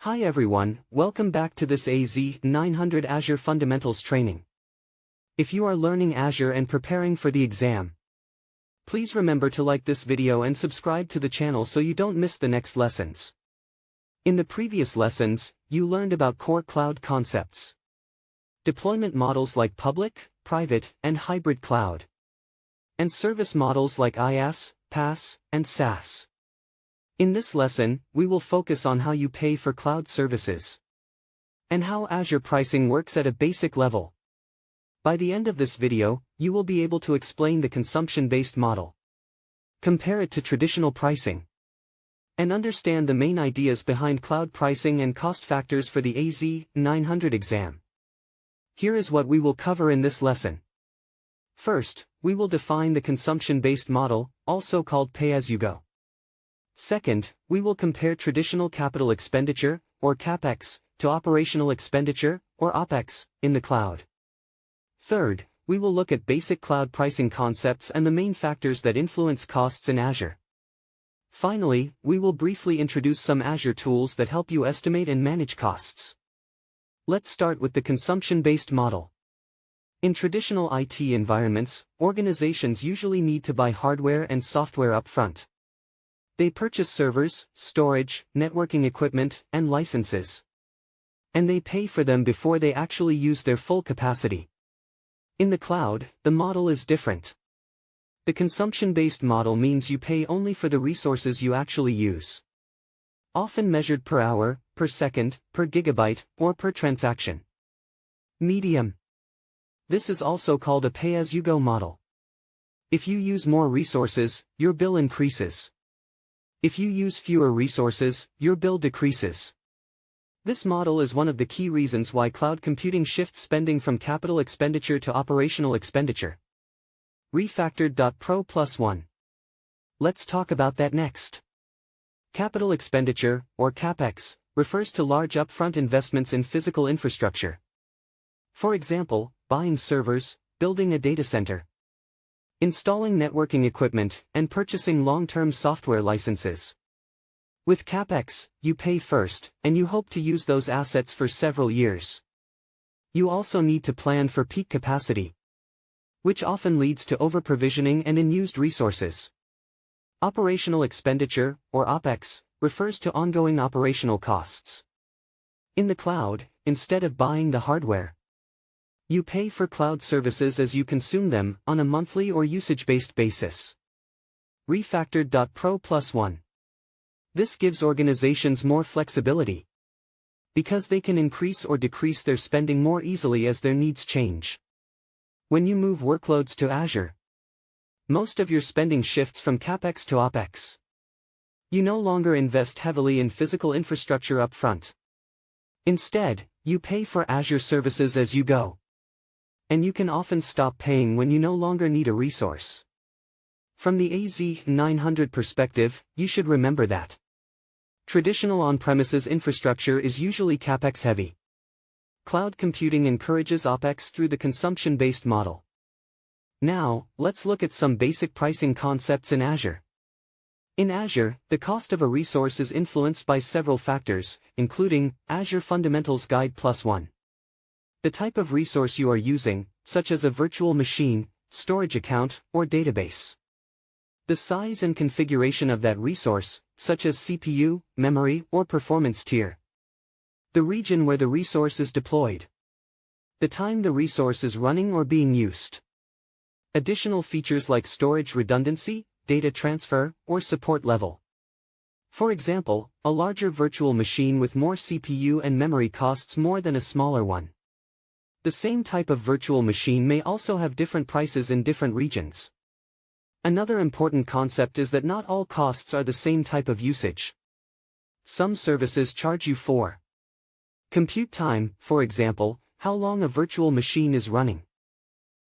Hi everyone, welcome back to this AZ-900 Azure Fundamentals training. If you are learning Azure and preparing for the exam, please remember to like this video and subscribe to the channel so you don't miss the next lessons. In the previous lessons, you learned about core cloud concepts, deployment models like public, private, and hybrid cloud, and service models like IaaS, PaaS, and SaaS. In this lesson, we will focus on how you pay for cloud services and how Azure pricing works at a basic level. By the end of this video, you will be able to explain the consumption-based model, compare it to traditional pricing, and understand the main ideas behind cloud pricing and cost factors for the AZ-900 exam. Here is what we will cover in this lesson. First, we will define the consumption-based model, also called pay-as-you-go. Second, we will compare traditional capital expenditure, or CapEx, to operational expenditure, or OpEx, in the cloud. Third, we will look at basic cloud pricing concepts and the main factors that influence costs in Azure. Finally, we will briefly introduce some Azure tools that help you estimate and manage costs. Let's start with the consumption-based model. In traditional IT environments, organizations usually need to buy hardware and software upfront. They purchase servers, storage, networking equipment, and licenses. And they pay for them before they actually use their full capacity. In the cloud, the model is different. The consumption-based model means you pay only for the resources you actually use, often measured per hour, per second, per gigabyte, or per transaction. Medium. This is also called a pay-as-you-go model. If you use more resources, your bill increases. If you use fewer resources, your bill decreases. This model is one of the key reasons why cloud computing shifts spending from capital expenditure to operational expenditure. Refactored.pro +1. Let's talk about that next. Capital expenditure, or CapEx, refers to large upfront investments in physical infrastructure. For example, buying servers, building a data center, installing networking equipment, and purchasing long-term software licenses. With CapEx, you pay first, and you hope to use those assets for several years. You also need to plan for peak capacity, which often leads to over-provisioning and unused resources. Operational expenditure, or OpEx, refers to ongoing operational costs. In the cloud, instead of buying the hardware, you pay for cloud services as you consume them, on a monthly or usage-based basis. Refactored.pro +1. This gives organizations more flexibility, because they can increase or decrease their spending more easily as their needs change. When you move workloads to Azure, most of your spending shifts from CapEx to OpEx. You no longer invest heavily in physical infrastructure upfront. Instead, you pay for Azure services as you go. And you can often stop paying when you no longer need a resource. From the AZ-900 perspective, you should remember that traditional on-premises infrastructure is usually CapEx heavy. Cloud computing encourages OpEx through the consumption-based model. Now, let's look at some basic pricing concepts in Azure. In Azure, the cost of a resource is influenced by several factors, including Azure Fundamentals Guide +1. The type of resource you are using, such as a virtual machine, storage account, or database. The size and configuration of that resource, such as CPU, memory, or performance tier. The region where the resource is deployed. The time the resource is running or being used. Additional features like storage redundancy, data transfer, or support level. For example, a larger virtual machine with more CPU and memory costs more than a smaller one. The same type of virtual machine may also have different prices in different regions. Another important concept is that not all costs are the same type of usage. Some services charge you for compute time, for example, how long a virtual machine is running.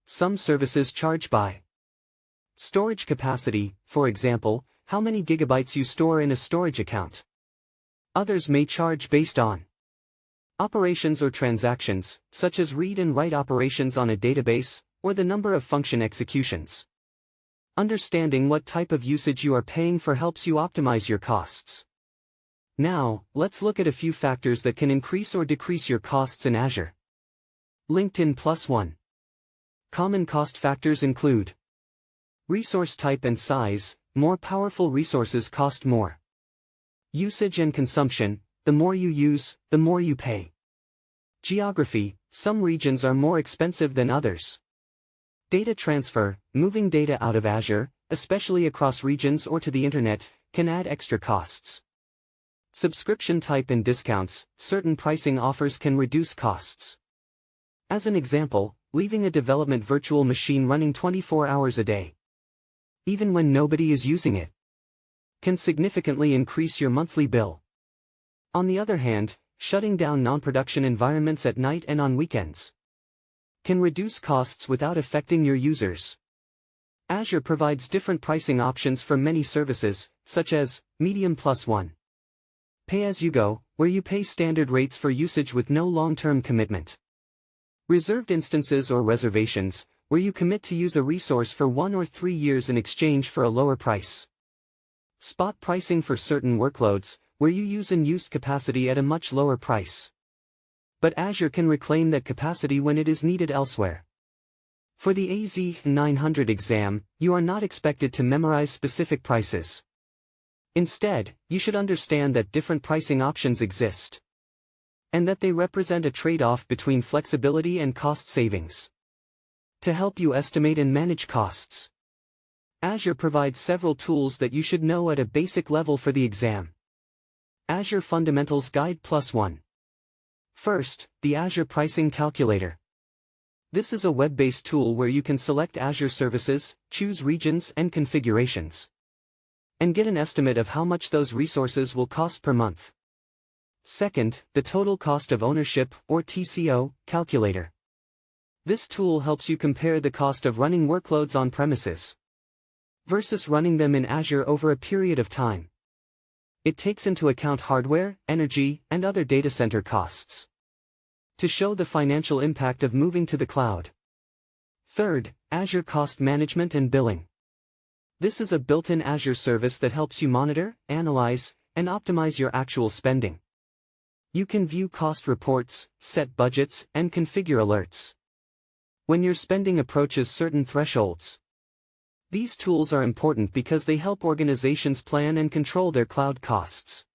Some services charge by storage capacity, for example, how many gigabytes you store in a storage account. Others may charge based on operations or transactions, such as read and write operations on a database, or the number of function executions. Understanding what type of usage you are paying for helps you optimize your costs. Now, let's look at a few factors that can increase or decrease your costs in Azure. LinkedIn +1. Common cost factors include resource type and size. More powerful resources cost more. Usage and consumption. The more you use, the more you pay. Geography. Some regions are more expensive than others. Data transfer. Moving data out of Azure, especially across regions or to the internet, can add extra costs. Subscription type and discounts. Certain pricing offers can reduce costs. As an example, leaving a development virtual machine running 24 hours a day, even when nobody is using it, can significantly increase your monthly bill. On the other hand, shutting down non-production environments at night and on weekends can reduce costs without affecting your users. Azure provides different pricing options for many services, such as Medium +1, Pay-as-you-go, where you pay standard rates for usage with no long-term commitment. Reserved instances or reservations, where you commit to use a resource for 1 or 3 years in exchange for a lower price. Spot pricing for certain workloads, where you use unused capacity at a much lower price. But Azure can reclaim that capacity when it is needed elsewhere. For the AZ-900 exam, you are not expected to memorize specific prices. Instead, you should understand that different pricing options exist, and that they represent a trade-off between flexibility and cost savings. To help you estimate and manage costs, Azure provides several tools that you should know at a basic level for the exam. Azure Fundamentals Guide +1. First, the Azure Pricing Calculator. This is a web-based tool where you can select Azure services, choose regions and configurations, and get an estimate of how much those resources will cost per month. Second, the Total Cost of Ownership, or TCO, calculator. This tool helps you compare the cost of running workloads on premises versus running them in Azure over a period of time. It takes into account hardware, energy, and other data center costs to show the financial impact of moving to the cloud. Third, Azure Cost Management and Billing. This is a built-in Azure service that helps you monitor, analyze, and optimize your actual spending. You can view cost reports, set budgets, and configure alerts when your spending approaches certain thresholds. These tools are important because they help organizations plan and control their cloud costs.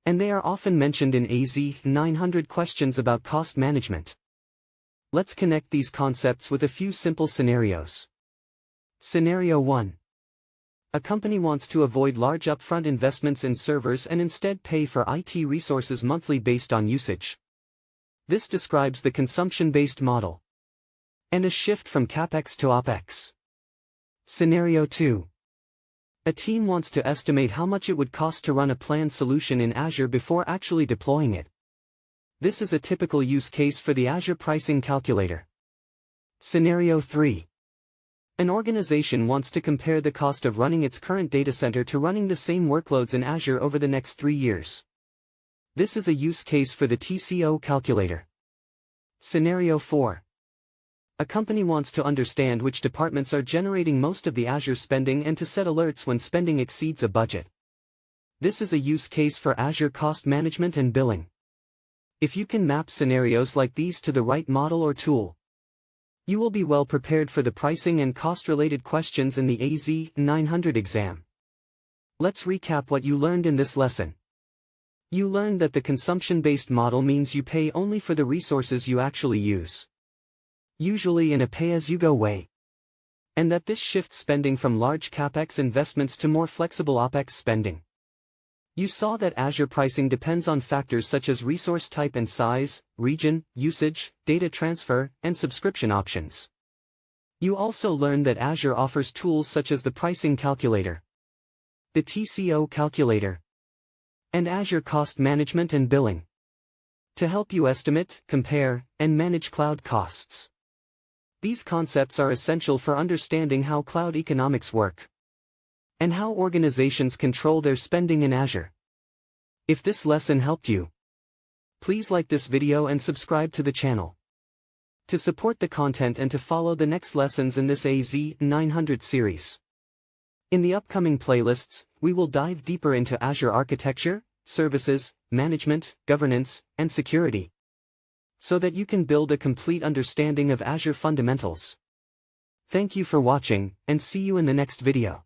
And they are often mentioned in AZ-900 questions about cost management. Let's connect these concepts with a few simple scenarios. Scenario 1. A company wants to avoid large upfront investments in servers and instead pay for IT resources monthly based on usage. This describes the consumption-based model and a shift from CapEx to OpEx. Scenario 2. A team wants to estimate how much it would cost to run a planned solution in Azure before actually deploying it. This is a typical use case for the Azure Pricing Calculator. Scenario 3. An organization wants to compare the cost of running its current data center to running the same workloads in Azure over the next 3 years. This is a use case for the TCO calculator. Scenario 4. A company wants to understand which departments are generating most of the Azure spending and to set alerts when spending exceeds a budget. This is a use case for Azure Cost Management and Billing. If you can map scenarios like these to the right model or tool, you will be well prepared for the pricing and cost-related questions in the AZ-900 exam. Let's recap what you learned in this lesson. You learned that the consumption-based model means you pay only for the resources you actually use, usually in a pay-as-you-go way, and that this shifts spending from large CapEx investments to more flexible OpEx spending. You saw that Azure pricing depends on factors such as resource type and size, region, usage, data transfer, and subscription options. You also learned that Azure offers tools such as the Pricing Calculator, the TCO Calculator, and Azure Cost Management and Billing to help you estimate, compare, and manage cloud costs. These concepts are essential for understanding how cloud economics work and how organizations control their spending in Azure. If this lesson helped you, please like this video and subscribe to the channel to support the content and to follow the next lessons in this AZ-900 series. In the upcoming playlists, we will dive deeper into Azure architecture, services, management, governance, and security, so that you can build a complete understanding of Azure fundamentals. Thank you for watching, and see you in the next video.